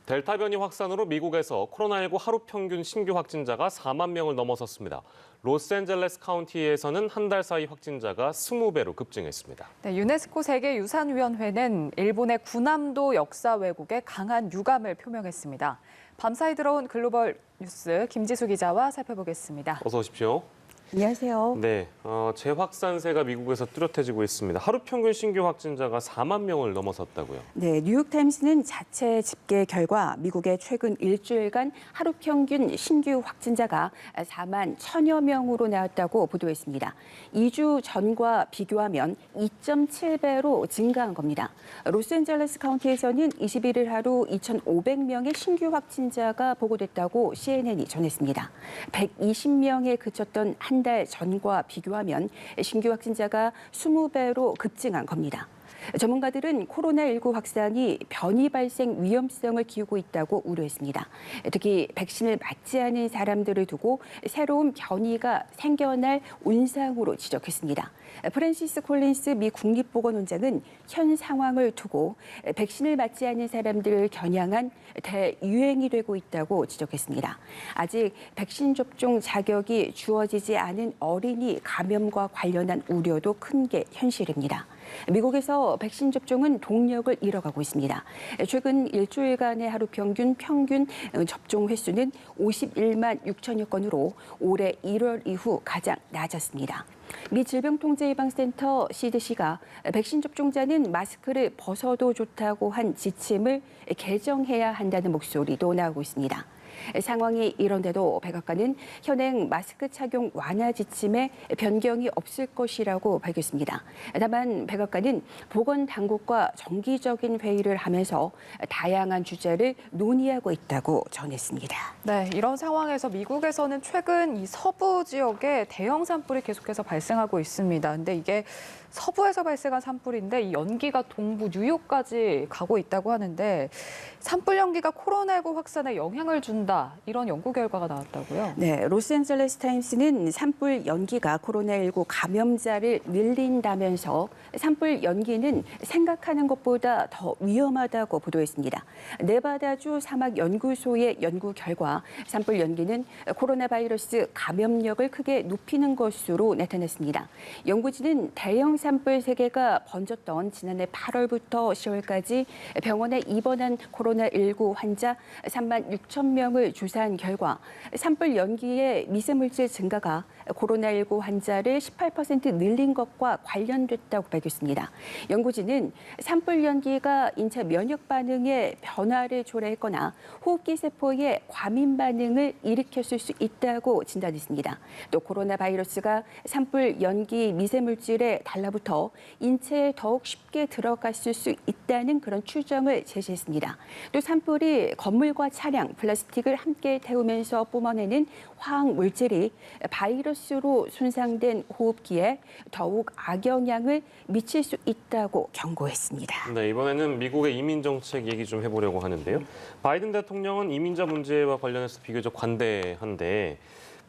델타 변이 확산으로 미국에서 코로나19 하루 평균 신규 확진자가 4만 명을 넘어섰습니다. 로스앤젤레스 카운티에서는 한 달 사이 확진자가 20배로 급증했습니다. 네, 유네스코 세계유산위원회는 일본의 구남도 역사 왜곡에 강한 유감을 표명했습니다. 밤사이 들어온 글로벌 뉴스 김지수 기자와 살펴보겠습니다. 어서 오십시오. 안녕하세요. 네, 재확산세가 미국에서 뚜렷해지고 있습니다. 하루 평균 신규 확진자가 4만 명을 넘어섰다고요. 네, 뉴욕타임스는 자체 집계 결과 미국의 최근 일주일간 하루 평균 신규 확진자가 4만 1천여 명으로 나왔다고 보도했습니다. 2주 전과 비교하면 2.7배로 증가한 겁니다. 로스앤젤레스 카운티에서는 21일 하루 2,500명의 신규 확진자가 보고됐다고 CNN이 전했습니다. 120명에 그쳤던 한 달 전과 비교하면 신규 확진자가 20배로 급증한 겁니다. 전문가들은 코로나19 확산이 변이 발생 위험성을 키우고 있다고 우려했습니다. 특히 백신을 맞지 않은 사람들을 두고 새로운 변이가 생겨날 운상으로 지적했습니다. 프랜시스 콜린스 미 국립보건원장은 현 상황을 두고 백신을 맞지 않은 사람들을 겨냥한 대유행이 되고 있다고 지적했습니다. 아직 백신 접종 자격이 주어지지 않은 어린이 감염과 관련한 우려도 큰 게 현실입니다. 미국에서 백신 접종은 동력을 잃어가고 있습니다. 최근 일주일간의 하루 평균 접종 횟수는 51만 6천여 건으로 올해 1월 이후 가장 낮았습니다. 미 질병통제예방센터 CDC가 백신 접종자는 마스크를 벗어도 좋다고 한 지침을 개정해야 한다는 목소리도 나오고 있습니다. 상황이 이런데도 백악관은 현행 마스크 착용 완화 지침에 변경이 없을 것이라고 밝혔습니다. 다만 백악관은 보건당국과 정기적인 회의를 하면서 다양한 주제를 논의하고 있다고 전했습니다. 네, 이런 상황에서 미국에서는 최근 이 서부 지역에 대형 산불이 계속해서 발생하고 있습니다. 근데 이게 서부에서 발생한 산불인데 이 연기가 동부 뉴욕까지 가고 있다고 하는데 산불 연기가 코로나19 확산에 영향을 준다 이런 연구 결과가 나왔다고요? 네, 로스앤젤레스 타임스는 산불 연기가 코로나19 감염자를 늘린다면서 산불 연기는 생각하는 것보다 더 위험하다고 보도했습니다. 네바다주 사막연구소의 연구 결과 산불 연기는 코로나 바이러스 감염력을 크게 높이는 것으로 나타났습니다. 연구진은 대형 산불 3개가 번졌던 지난해 8월부터 10월까지 병원에 입원한 코로나19 환자 3만 6천 명을 조사한 결과 산불 연기의 미세물질 증가가 코로나19 환자를 18% 늘린 것과 관련됐다고 밝혔습니다. 연구진은 산불 연기가 인체 면역 반응에 변화를 초래했거나 호흡기 세포의 과민 반응을 일으켰을 수 있다고 진단했습니다. 또 코로나 바이러스가 산불 연기 미세물질에 달라붙어 인체에 더욱 쉽게 들어갔을 수 있다는 그런 추정을 제시했습니다. 또 산불이 건물과 차량, 플라스틱을 함께 태우면서 뿜어내는 화학 물질이 바이러스로 손상된 호흡기에 더욱 악영향을 미칠 수 있다고 경고했습니다. 네, 이번에는 미국의 이민 정책 얘기 좀 해보려고 하는데요. 바이든 대통령은 이민자 문제와 관련해서 비교적 관대한데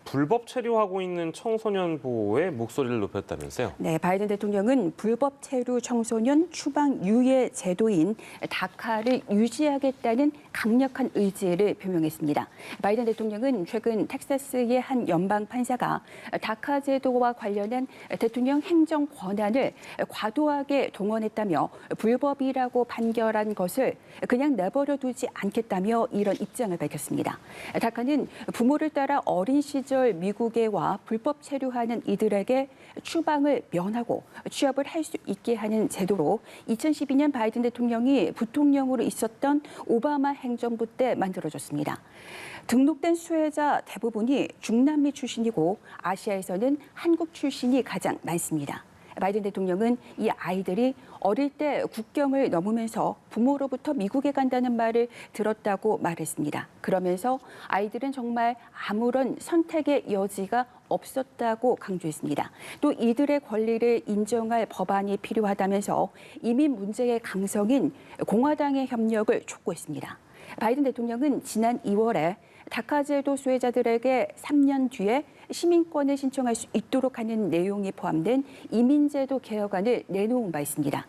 불법 체류하고 있는 청소년 보호에 목소리를 높였다면서요? 네, 바이든 대통령은 불법 체류 청소년 추방 유예 제도인 다카를 유지하겠다는 강력한 의지를 표명했습니다. 바이든 대통령은 최근 텍사스의 한 연방 판사가 다카 제도와 관련한 대통령 행정 권한을 과도하게 동원했다며 불법이라고 판결한 것을 그냥 내버려 두지 않겠다며 이런 입장을 밝혔습니다. 다카는 부모를 따라 어린 시절 미국에 와 불법 체류하는 이들에게 추방을 면하고 취업을 할 수 있게 하는 제도로 2012년 바이든 대통령이 부통령으로 있었던 오바마 행정부 때 만들어졌습니다. 등록된 수혜자 대부분이 중남미 출신이고 아시아에서는 한국 출신이 가장 많습니다. 바이든 대통령은 이 아이들이 어릴 때 국경을 넘으면서 부모로부터 미국에 간다는 말을 들었다고 말했습니다. 그러면서 아이들은 정말 아무런 선택의 여지가 없었다고 강조했습니다. 또 이들의 권리를 인정할 법안이 필요하다면서 이민 문제의 강성인 공화당의 협력을 촉구했습니다. 바이든 대통령은 지난 2월에 다카 제도 수혜자들에게 3년 뒤에 시민권을 신청할 수 있도록 하는 내용이 포함된 이민제도 개혁안을 내놓은 바 있습니다.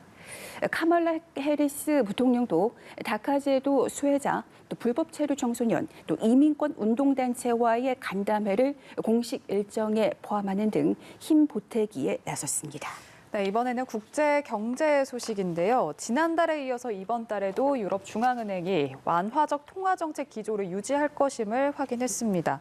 카멀라 해리스 부통령도 다카제도 수혜자, 또 불법 체류 청소년, 또 이민권 운동단체와의 간담회를 공식 일정에 포함하는 등 힘 보태기에 나섰습니다. 네, 이번에는 국제 경제 소식인데요. 지난달에 이어서 이번 달에도 유럽 중앙은행이 완화적 통화 정책 기조를 유지할 것임을 확인했습니다.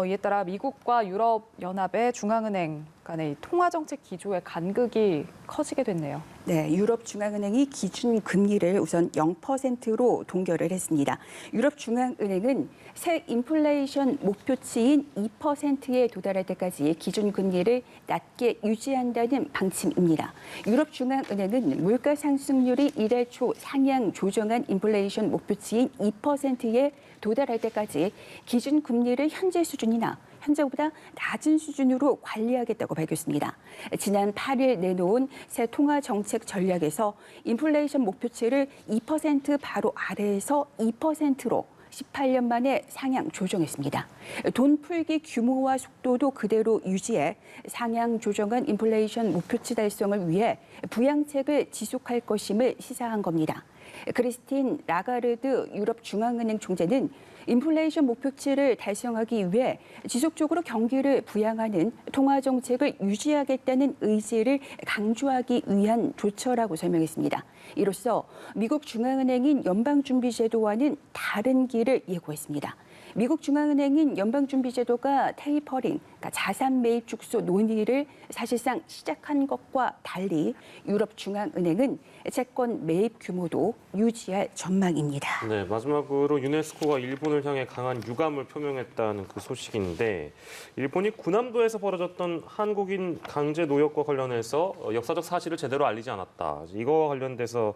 이에 따라 미국과 유럽 연합의 중앙은행 간의 이 통화 정책 기조의 간극이 커지게 됐네요. 네, 유럽 중앙은행이 기준 금리를 우선 0%로 동결을 했습니다. 유럽 중앙은행은 새 인플레이션 목표치인 2%에 도달할 때까지 기준 금리를 낮게 유지한다는 방침입니다. 유럽 중앙은행은 물가 상승률이 이달 초 상향 조정한 인플레이션 목표치인 2%에 도달할 때까지 기준 금리를 현재 수준이나 현재보다 낮은 수준으로 관리하겠다고 밝혔습니다. 지난 8일 내놓은 새 통화 정책 전략에서 인플레이션 목표치를 2% 바로 아래에서 2%로 18년 만에 상향 조정했습니다. 돈 풀기 규모와 속도도 그대로 유지해 상향 조정한 인플레이션 목표치 달성을 위해 부양책을 지속할 것임을 시사한 겁니다. 크리스틴 라가르드 유럽 중앙은행 총재는 인플레이션 목표치를 달성하기 위해 지속적으로 경기를 부양하는 통화 정책을 유지하겠다는 의지를 강조하기 위한 조처라고 설명했습니다. 이로써 미국 중앙은행인 연방준비제도와는 다른 길을 예고했습니다. 미국 중앙은행인 연방준비제도가 테이퍼링, 그러니까 자산 매입 축소 논의를 사실상 시작한 것과 달리 유럽 중앙은행은 채권 매입 규모도 유지할 전망입니다. 네, 마지막으로 유네스코가 일본을 향해 강한 유감을 표명했다는 그 소식인데 일본이 군함도에서 벌어졌던 한국인 강제 노역과 관련해서 역사적 사실을 제대로 알리지 않았다. 이거와 관련돼서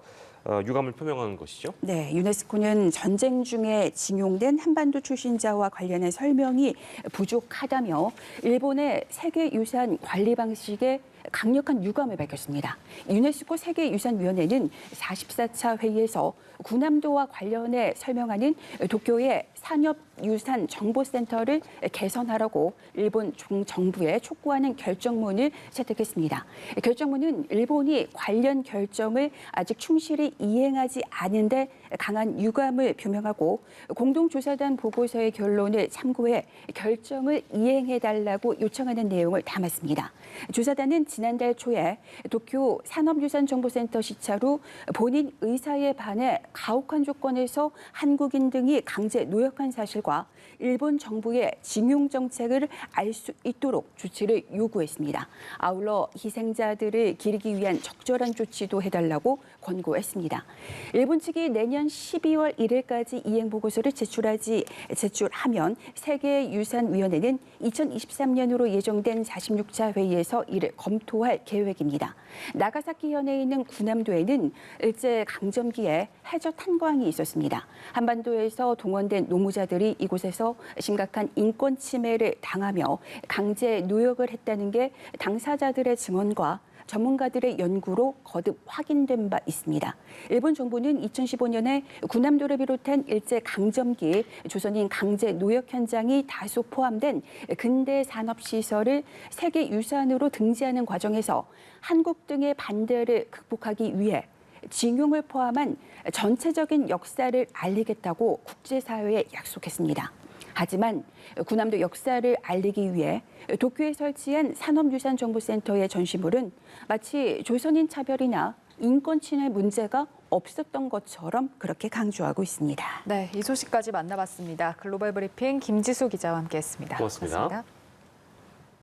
유감을 표명한 것이죠. 네, 유네스코는 전쟁 중에 징용된 한반도 출신자와 관련한 설명이 부족하다며 일본의 세계유산 관리 방식에 강력한 유감을 밝혔습니다. 유네스코 세계유산위원회는 44차 회의에서 군함도와 관련해 설명하는 도쿄의 산업유산정보센터를 개선하라고 일본 정부에 촉구하는 결정문을 채택했습니다. 결정문은 일본이 관련 결정을 아직 충실히 이행하지 않은데 강한 유감을 표명하고 공동조사단 보고서의 결론을 참고해 결정을 이행해달라고 요청하는 내용을 담았습니다. 조사단은 지난달 초에 도쿄 산업유산정보센터 시찰 후 본인 의사에 반해 가혹한 조건에서 한국인 등이 강제 노역한 사실과 일본 정부의 징용 정책을 알 수 있도록 조치를 요구했습니다. 아울러 희생자들을 기리기 위한 적절한 조치도 해달라고 권고했습니다. 일본 측이 내년 12월 1일까지 이행 보고서를 제출하면 세계유산위원회는 2023년으로 예정된 46차 회의에서 이를 검토할 계획입니다. 나가사키 현에 있는 군함도에는 일제 강점기에 해저 탄광이 있었습니다. 한반도에서 동원된 노무자들이 이곳에서 심각한 인권 침해를 당하며 강제 노역을 했다는 게 당사자들의 증언과 전문가들의 연구로 거듭 확인된 바 있습니다. 일본 정부는 2015년에 군함도를 비롯한 일제 강점기 조선인 강제 노역 현장이 다수 포함된 근대 산업 시설을 세계 유산으로 등재하는 과정에서 한국 등의 반대를 극복하기 위해 징용을 포함한 전체적인 역사를 알리겠다고 국제사회에 약속했습니다. 하지만 군함도 역사를 알리기 위해 도쿄에 설치한 산업유산정보센터의 전시물은 마치 조선인 차별이나 인권 침해 문제가 없었던 것처럼 그렇게 강조하고 있습니다. 네, 이 소식까지 만나봤습니다. 글로벌 브리핑 김지수 기자와 함께했습니다. 고맙습니다.